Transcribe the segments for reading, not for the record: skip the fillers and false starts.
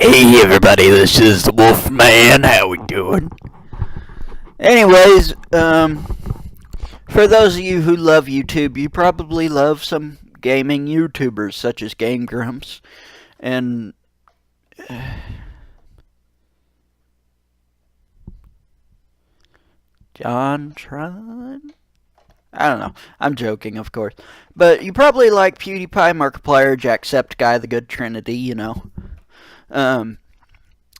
Hey everybody, this is the Wolfman. How we doing? Anyways, for those of you who love YouTube, you probably love some gaming YouTubers such as Game Grumps and JonTron. I don't know. I'm joking, of course. But you probably like PewDiePie, Markiplier, Jacksepticeye, the Good Trinity, you know.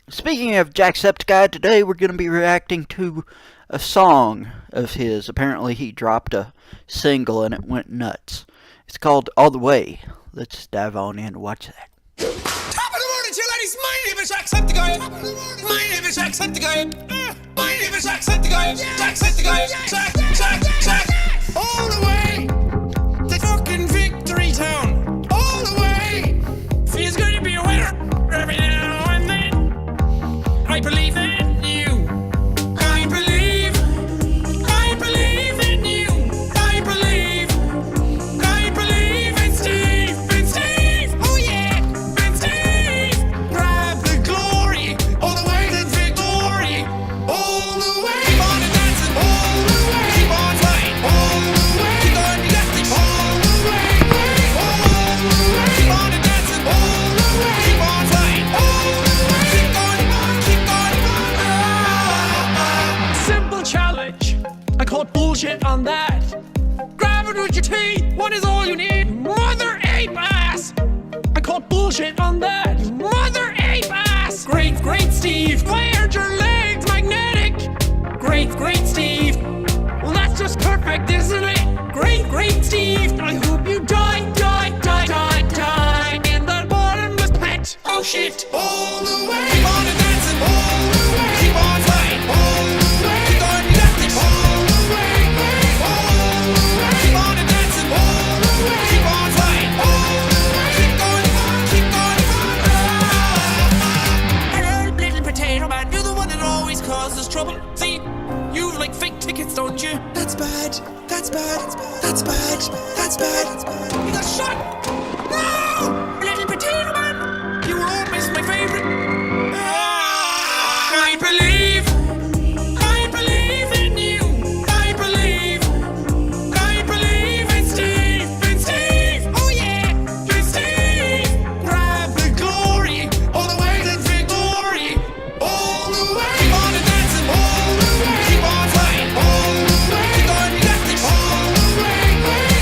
Speaking of Jacksepticeye, today we're going to be reacting to a song of his. Apparently he dropped a single and it went nuts. It's called All the Way. Let's dive on in and watch that. Top of the morning to you ladies, my name is Jacksepticeye. My name is Jacksepticeye. My name is Jacksepticeye. Jacksepticeye. Jack. All the way to fucking Victory Town. All the way. Feels good to be a winner every now and then. I believe in you. I believe in you. I believe in Steve. In Steve. Oh yeah. In Steve. Grab the glory. All the way to victory. All the way. Keep on dancing. All the way. Keep on flying. All the way. Keep on, you got this. All the way. All the way. Keep on dancing. All the way. Keep on flying. All the way. Keep going. Simple challenge. I call bullshit on that. Grab it with your teeth. What is all you need? Mother ape ass. I call bullshit on that. Mother ape ass. Great Steve. Why aren't your legs magnetic? Great Steve. Well, that's just perfect, isn't it? Great Steve. I hope you die in that bottomless pit. Oh shit. All the way. Keep on dancing. All the way. Keep on flying. All the way. Keep on, you got this. All the way. All the way. Keep on dancing. All the way. Keep on flying. All the way. Keep going. Hello, little potato man. You're the one that always causes trouble. See, you like fake tickets, don't you? That's bad. You got shot. No, little potato man. You were always my favorite. I believe in you. I believe in Steve. Oh yeah, in Steve. Grab the glory. All the way to victory. All the way. Keep on dancing. All the way. Keep on flying. All the way. Keep on, you got this. All the way.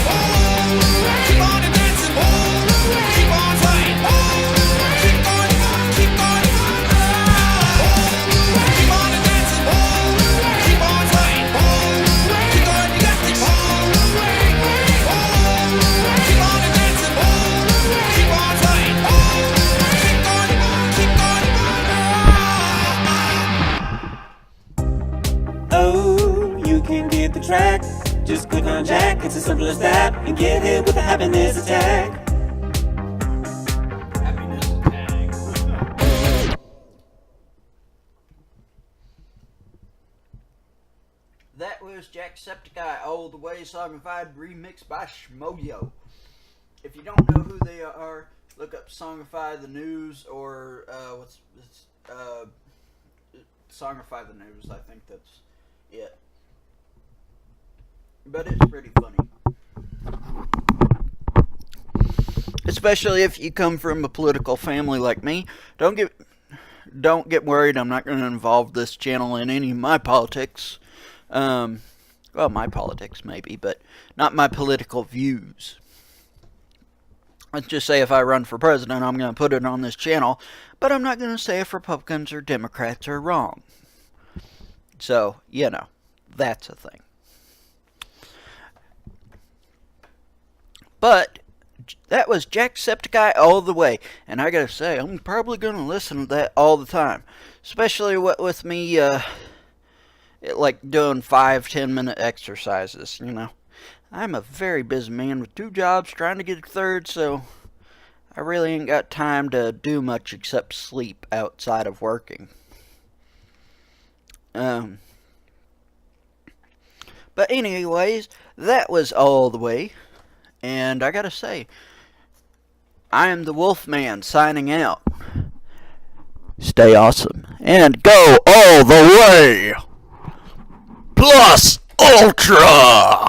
All the way. Keep on dancing. All the way. Keep on flying. All the way. Keep going. All the way. Keep on dancing. All the way. Keep on flying. All the way. Keep on, you got this. All the way. All the way. Keep on dancing. All the way. Keep on flying. All the way. Keep going. Oh, you can get the track. Just click on Jack, it's as simple as that. And get hit with a happiness attack. That was Jacksepticeye, All the Way, Songified, remixed by Shmoyo. If you don't know who they are, look up Songify the News or Songify the News. I think that's it. But it's pretty funny. Especially if you come from a political family like me. Don't get worried. I'm not going to involve this channel in any of my politics. Well, my politics maybe, but not my political views. Let's just say if I run for president, I'm going to put it on this channel, but I'm not going to say if Republicans or Democrats are wrong. So, you know, that's a thing. But that was Jacksepticeye All the Way, and I gotta say, I'm probably going to listen to that all the time. Especially with me, like doing 5-10 minute exercises, you know. I'm a very busy man with 2 jobs, trying to get a third, so I really ain't got time to do much except sleep outside of working. But anyways, that was All the Way, and I gotta say, I am the Wolfman signing out. stay awesome, and go all the way. Plus Ultra!